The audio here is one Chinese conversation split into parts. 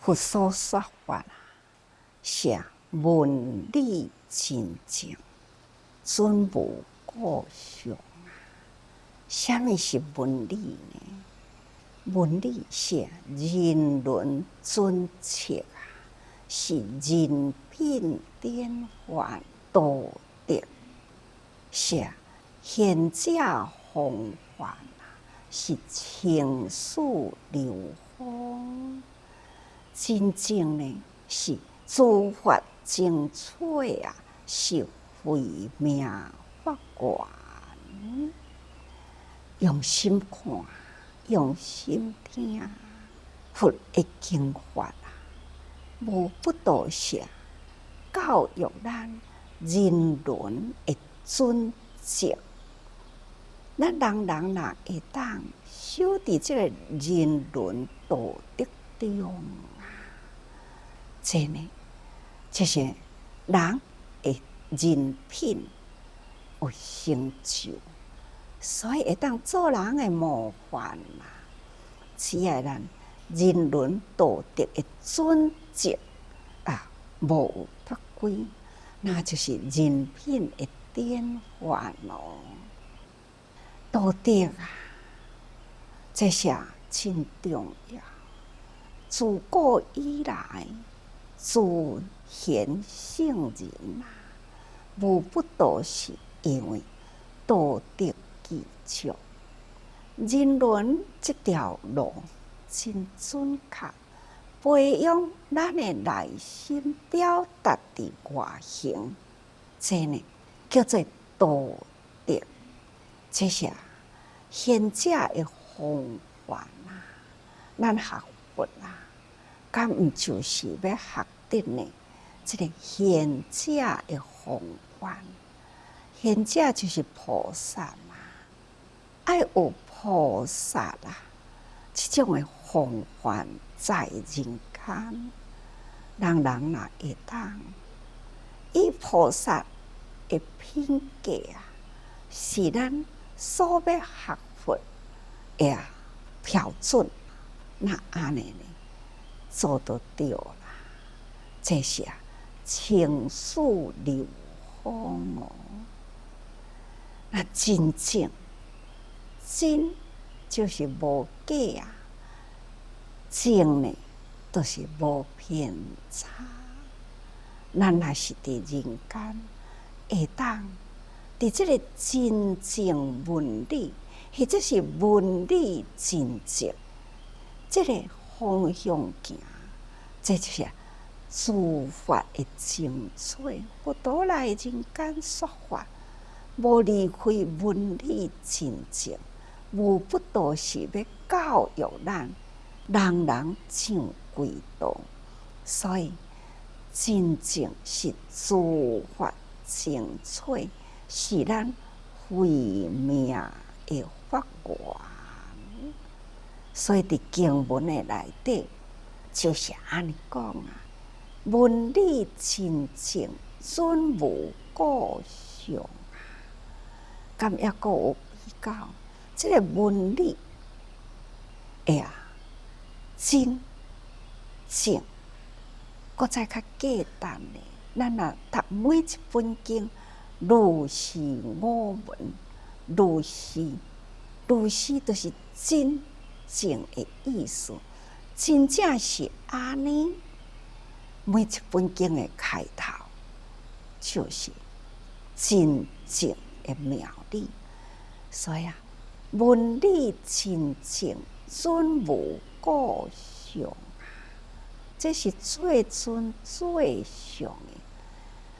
佛所说法是文理清净，尊无过相。什么是文理呢？文理是人伦准则是人品典范道德，是贤者风范，是情绪流芳。真正呢是诸法精粹是慧命法源。用心看，用心听，佛的经法无不都是教育咱人伦的准则。咱人人若会当守伫这个人伦道德中这呢，就是人的人品有成就。所以会当做人的模范只要咱人伦道德的准则无有脱轨，那就是人品的典范咯。道德这是真重要。自古以来，诸贤圣人无不都是因为道德基础。人伦这条路真准确，培养咱的内心，表达伫外形，这呢叫做道德。这是贤者的风范咱学佛敢毋就是要学得呢？这个贤者的风范，贤者就是菩萨爱有菩萨这种的风范在人间，人人若会当以菩萨的品格是咱所要学佛的标准，那安尼呢做得到啦。这是情绪流芳那真正真就是无假正呢就是无偏差。咱若是伫人间会当伫这个真正文理，或者是文理真正这个方向行，这就是诸法的精粹。佛陀来人间说法，无离开文理真正，无不都是要教育咱人人上归道。所以真正是诸法精粹，是咱慧命的法源。所以伫经文的内底就是安尼讲文理真正准无过相敢抑阁有比较，这个文理真正搁再较简单咧。咱若读每一本经，如是我闻，如是就是真正的意思，真正是安尼。每一本经的开头就是真正的妙理。所以文理真正准无过相这是最尊最上的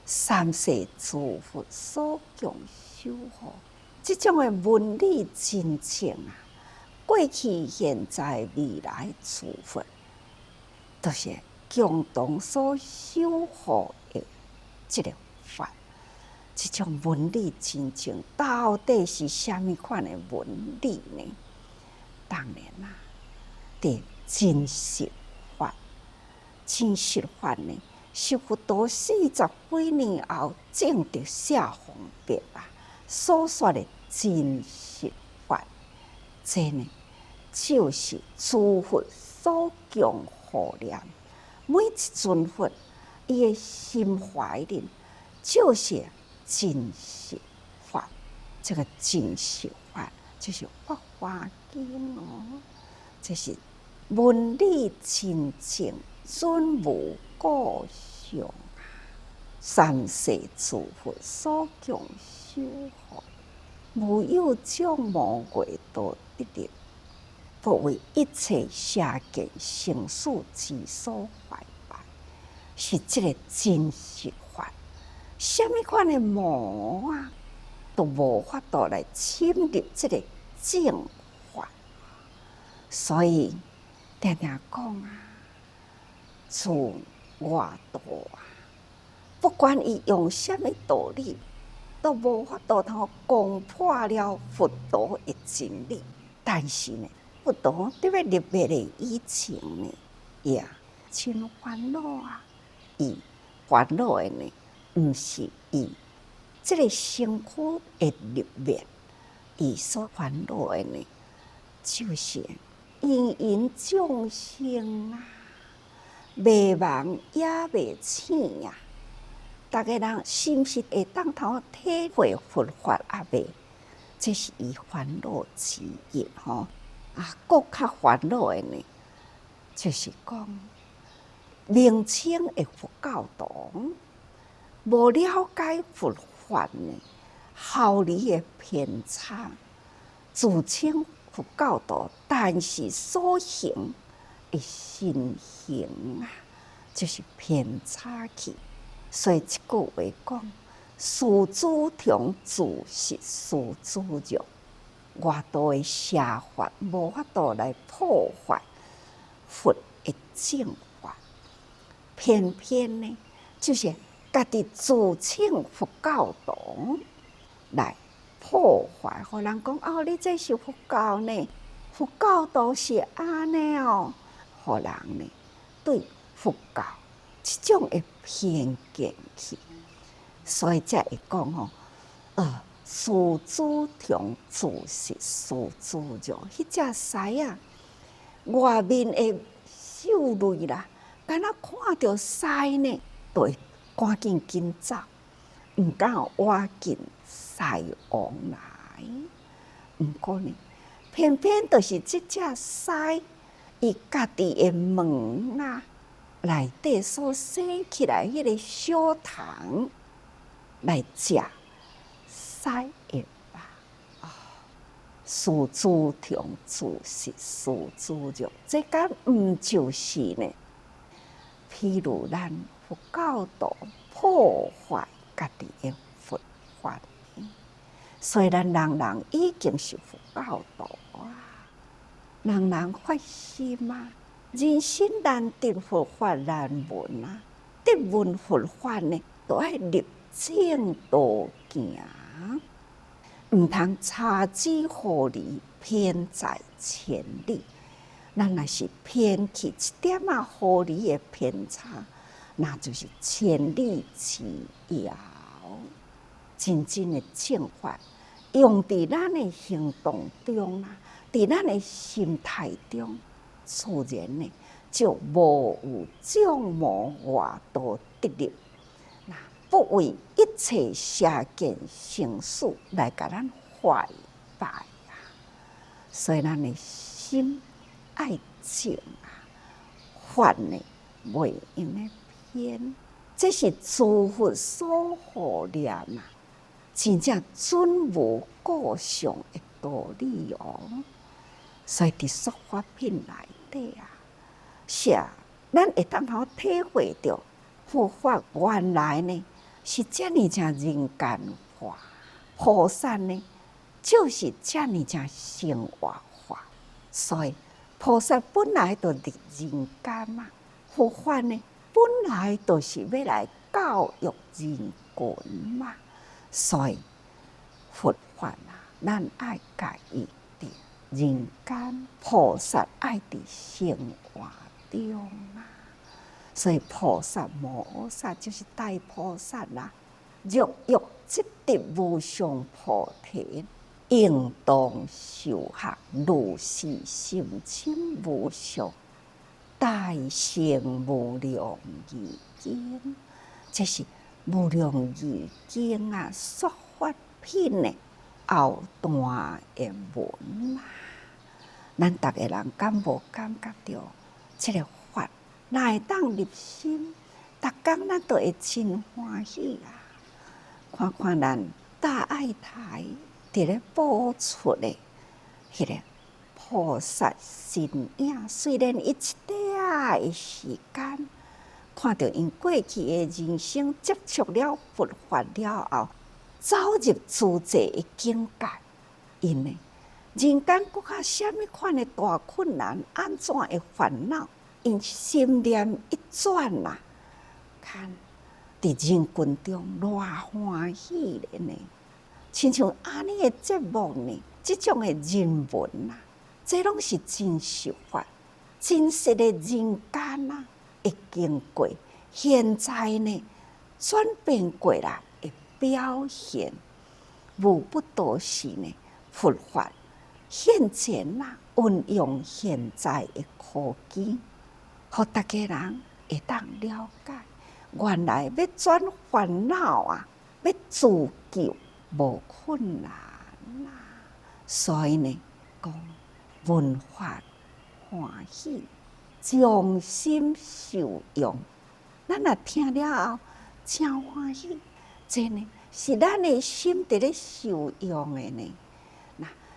三世诸佛所共修护。这种的文理真正过去现在未来诸佛都是共同所修护的这个法。这种文理真正到底是什么款的文理呢？当然伫真实法。真实法呢，是佛陀40几年后证得下方便所说的真实法。这呢，就是诸佛所共护念，每一尊佛，伊的心怀里就是真实法。这个真实法就是《法华经》哦，这是文理清净，准无故相啊！三世诸佛所供修法，无有障无鬼道得力，不为一切邪见生死之所坏败，是这个真实法。什么款的魔啊，都无法度来侵入这个正法。所以常常讲啊，自外道啊，不管伊用什么道理，都无法度通攻破了佛陀的真理。但是呢，佛陀伫要入灭的以前呢，也真烦恼啊！伊烦恼的呢，毋是伊这个身躯的入灭，伊所烦恼的呢，就是芸芸众生啊，未盲也未醒啊！大家人是毋是会当通体会佛法啊？未？这是伊烦恼之一吼。啊，更较烦恼的呢，就是讲明清的佛教徒无了解佛法呢，效理的偏差，自称佛教徒，但是所行的心行啊，就是偏差去。所以一句话讲，事主从自是事主弱，外道的邪法无法度来破坏佛的正法，偏偏呢，就是家己自称佛教徒来破坏，互人讲哦，你这是佛教呢，佛教徒是安尼哦，互人呢对佛教这种的偏见去，所以才会讲吼，事主从自是事主弱，迄只狮啊，外面的兽类啦，敢若看到狮呢，就会赶紧走，毋敢挖进狮王来。毋过呢，偏偏就是即只狮，伊家己的门啊，内底所生起来迄个小虫来食狮的肉。事主从自是事主弱，这敢毋就是呢？譬如咱佛教徒破坏家己的佛法，所以咱人人已经是佛教徒啊，人人发心啊，人生难得佛法难闻啊，得闻佛法呢，都爱入正道行，毋通差之毫厘，偏在千里。咱若是偏去一点仔毫厘的偏差，那就是千里之遥。真正的正法，用伫咱的行动中啊，伫咱的心态中，自然呢就无有障魔外道得力。不为一切邪见生死来甲咱坏败啊！所以咱的心爱静啊，法呢袂用咧偏，这是诸佛所护念啊，真正准无故相的道理哦。所以伫说法品内底啊，是啊，咱会当好体会到佛法原来呢。是这么正人间化，菩萨呢，就是这么正生活化。所以菩萨本来就伫人间嘛，佛法呢本来就是要来教育人群嘛。所以佛法啊，咱爱家己伫人间，菩萨爱伫生活中啊。所以菩萨摩萨就是大菩萨啦，欲欲即得无上菩提，应当修学如是心清无上大乘无量义经，这是无量义经啊，说法品的后段的文啊。咱逐个人敢无感觉到这个法，哪会当入心？逐工咱都会真欢喜啊！看看咱大爱台伫咧播出的迄个菩萨身影，虽然伊一点的时间，看到因过去的人生接触了佛法了后，走入自在的境界，因呢人间搁较什么款的大困难，安怎的烦恼，因心念一转啊，看伫人群中偌欢喜咧呢！亲像安尼的节目呢，即种的人文啊，这拢是真实法、真实的人间啊，会经过现在呢转变过来的表现，无不都是呢佛法现前啊，运用现在的科技，互大家人会当了解，原来要转烦恼啊，要自救无困难啊。所以呢，讲闻法欢喜，将心受用。咱若听了后真欢喜，这呢是咱的心伫咧受用的呢。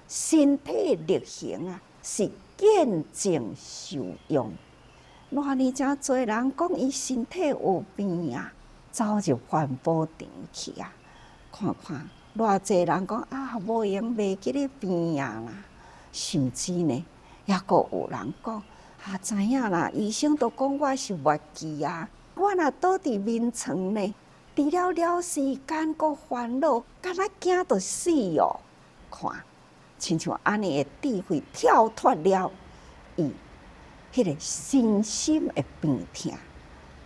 身体力行啊，是见证受用。偌尼真多人讲伊身体有病啊，走入环保场去啊，看看偌济人讲啊，无用袂记咧病啊啦。甚至呢，也阁有人讲啊，知影啦，医生都讲我是末期啊，我若倒伫眠床呢，除了时间阁烦恼，敢若惊着死哦。看。亲像安尼的智慧跳脱了伊迄个身心的病痛，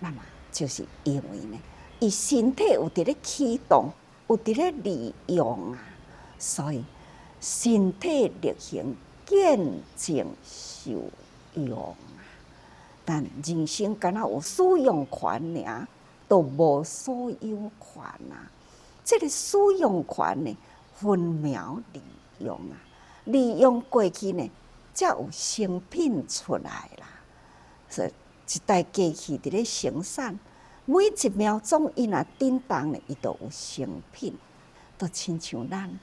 那么就是因为呢，伊身体有伫咧启动，有伫咧利用啊，所以身体力行，见证受用啊。但人生敢若有使用权尔，都无所有权啊。这个使用权呢，分秒利用啊。利用过去呢，才有成品出来啦。所以一台机器伫咧生产，每一秒钟伊若震动呢，伊就有成品。都亲像咱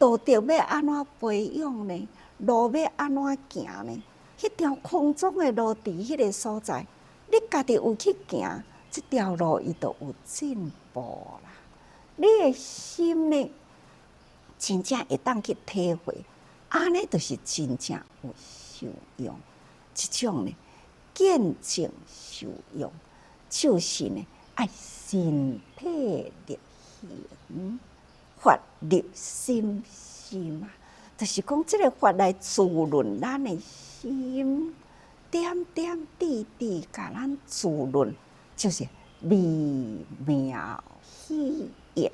道德要安怎培养呢？路要安怎行呢？迄条空中的路伫迄个所在，你家己有去行，这条路伊就有进步啦。你的心呢，真正会当去体会。安尼就是真正有受用，即种呢见证受用，就是呢爱身体力行，法入心心啊，就是讲这个法来滋润咱的心，点点滴滴甲咱滋润，就是微妙喜悦，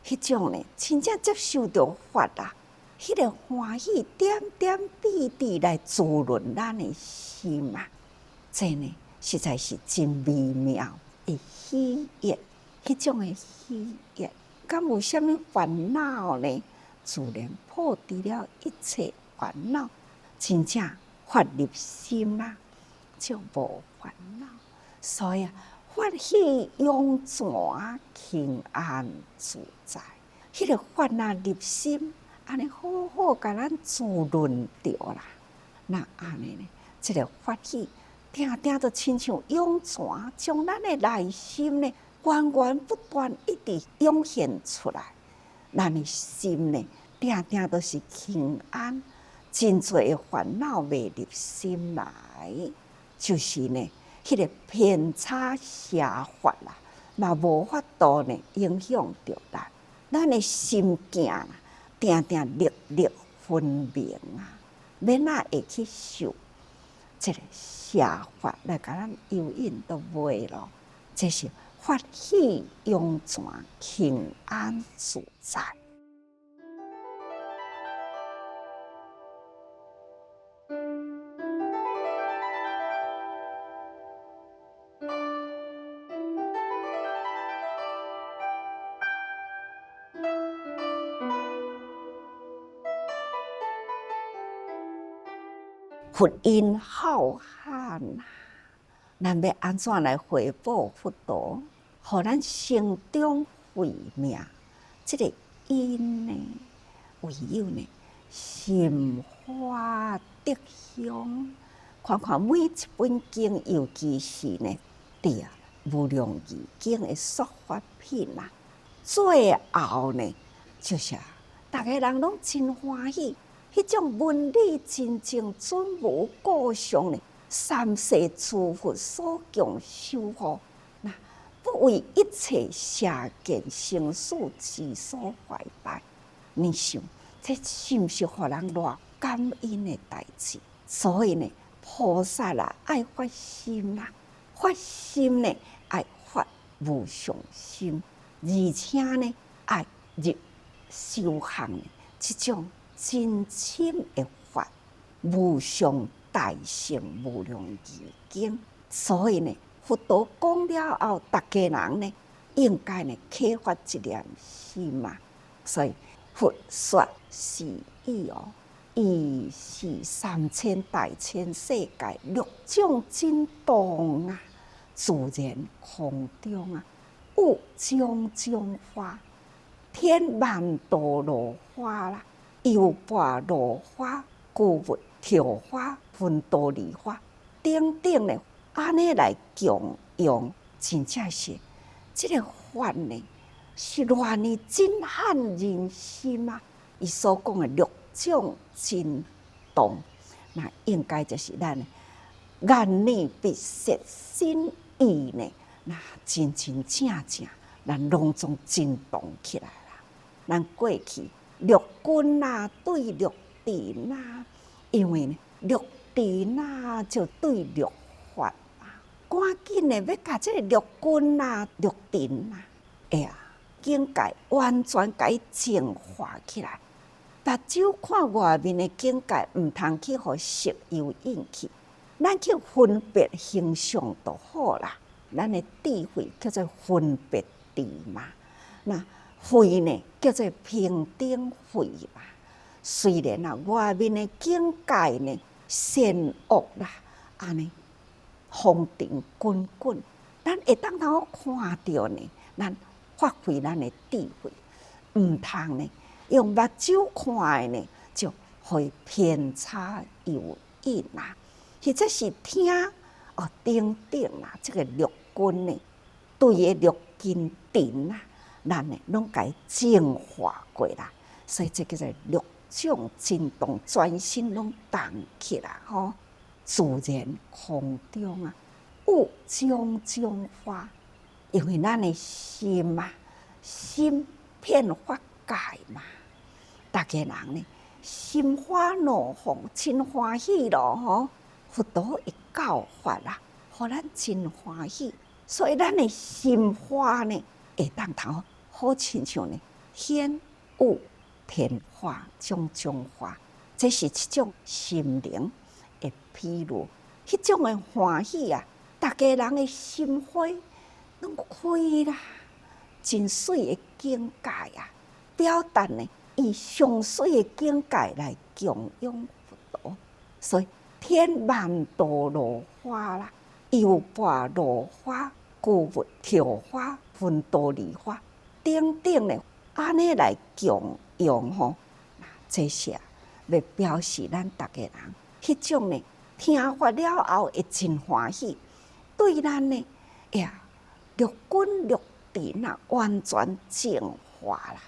迄种呢真正接受到法啊。迄个欢喜点点滴滴来滋润咱的心啊，这呢实在是真微妙的喜悦，迄种的喜悦，敢有啥物烦恼呢？自然破除了一切烦恼，真正发入心啊，就无烦恼。所以啊，法喜永泉，轻安自在。迄个法啊入心。安尼好好甲咱滋润着啦，那安尼呢？这个法喜定定都亲像涌泉，将咱的内心呢源源不断一直涌现出来。咱的心呢，定定都是轻安，真多的烦恼未入心来，就是呢，迄个偏差邪法啦，嘛无法度呢影响着咱，咱的心境啦。定定历历分明啊，免哪会去受这个邪法来甲咱诱引都袂咯。这是法喜永泉，轻安自在。佛因浩瀚啊，咱要安怎来回报佛陀，互咱心中慧命？这个因呢，唯有呢心花德香。看看每一本经，尤其是呢，对无量义经的说法品啊，最后呢，就是大家人拢真欢喜，迄种文理真正准无故相呢，三世诸佛所供修护，那不为一切邪见生死之所怀败。你想，这是不是互人偌感恩的代志？所以呢，菩萨啦爱发心啦，发心呢爱发无上心，而且呢爱入修行呢，这种真心的法，无上大乘无量义经。所以呢，佛陀讲了后，大家人呢应该呢启发一念心嘛。所以佛说是义伊是3000大千世界六种真动啊，自然空中啊，有种种花，天万朵罗花啦，油鉢罗花、古物跳花、分多梨花等等的，安尼来供养，真正是这个法呢，是偌呢震撼人心啊！伊所讲的六种真动，那应该就是咱眼耳鼻舌身意呢，那真真正正，咱拢总震动起来啦。咱过去六根啊对六尘啊，因为呢六尘啊就对六法啊，赶紧的要甲这个六根啊六尘啊，哎呀，境界完全甲伊净化起来。目睭看外面的境界，唔通去互色诱引去，咱去分别形象就好啦。咱的智慧叫做分别智嘛，那慧呢叫做平等慧嘛。虽然啊，外面的境界呢善恶啦，安尼风尘滚滚，咱会当通看到呢，咱发挥咱的智慧，唔通呢。用目睭看的呢，就会偏差有异啦，或者是听等等啦，这个六根呢，对的六根尘啦，咱呢拢甲伊净化过啦，所以这叫做六种真动，全身拢动起来吼，自然空中啊，有种种花，因为咱的心啊，心遍法界嘛。大家人呢，心花怒放，真欢喜咯吼！佛陀会教法啦，互咱真欢喜，所以咱的心花呢，会当头好亲像呢，天雾天花种种花，这是一种心灵的披露，迄种的欢喜啊！大家人的心花拢开啦，真水的境界啊，表达呢。以上水的境界来供养佛陀，所以天万朵罗花啦，油鉢罗花、古物跳花、分多梨花等等的，安尼来供养吼。这些要表示咱大家人迄种呢，听法了后会真欢喜，对咱呢，六根六尘啊，完全净化啦。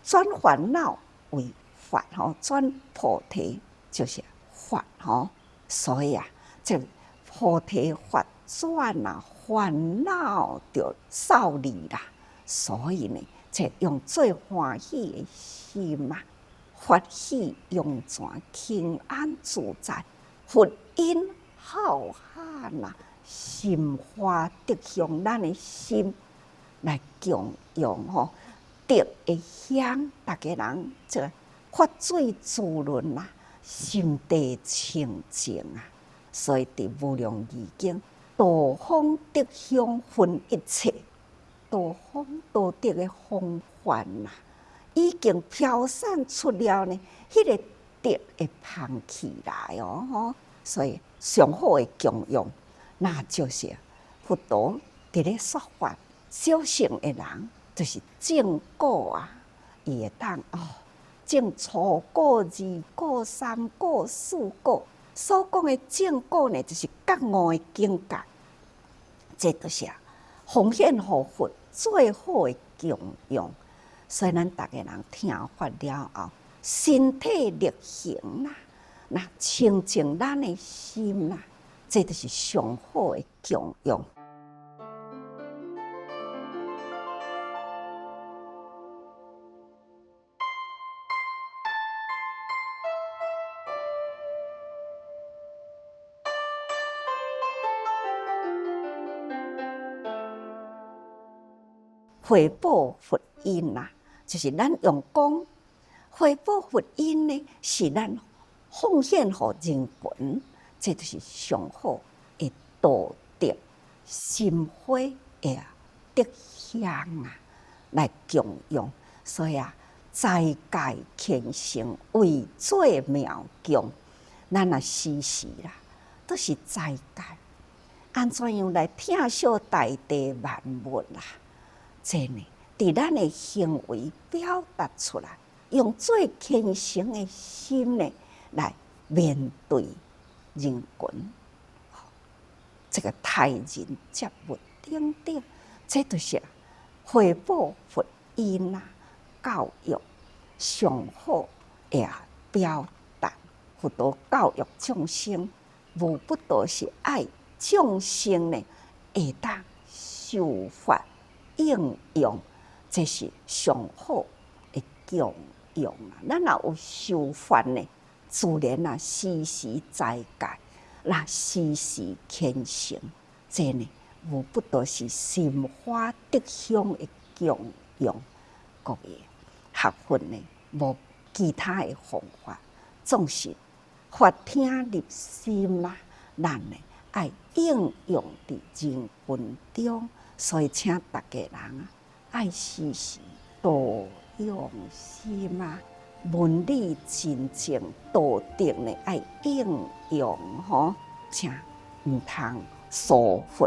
转烦恼为法吼，转菩提就是法吼。所以啊，这菩提法转啊，烦恼就扫离啦。所以呢，这用最欢喜的心啊，法喜用全，轻安自在，佛音浩瀚啊，心花德香，咱的心来供养吼。德的香，大家人这发水滋润啦，心地清净啊。所以伫无量义经，道风德香分一切，道风道德的风范啦，已经飘散出了呢。迄个德会放起来哦，吼，所以上好的供养，那就是佛陀伫咧说法，小乘的人就是正果啊，伊会当正初果、二果、三果、四果。所讲的正果呢，就是觉悟的境界，这就是奉献互佛最好的供养。所以咱逐个人听法了后，身体力行啦，那清净咱的心啦，这就是上好的供养。回报佛因啦，就是咱用功回报佛因呢，是咱奉献互人群，这就是上好的道德心花的德香啊，来供养。所以斋戒虔诚为最妙供，咱啊时时啦，都是斋戒，安怎样来疼惜大地万物啦？这呢，伫咱的行为表达出来，用最虔诚的心呢来面对人群，这个待人接物等等，这就是回报佛因啊，教育上好的表达。佛陀教育众生，无不都是爱众生呢会当受法应用，这是上好的供养啊！咱若有受法呢，自然时时斋戒，时时虔诚，这呢无不都是心花德香的供养。各位学佛呢，无其他的方法，总是法听入心啦。咱呢爱应用伫人群中。所以，请大家人爱时时多用心啊，文理真正道德呢爱应用请唔通疏忽。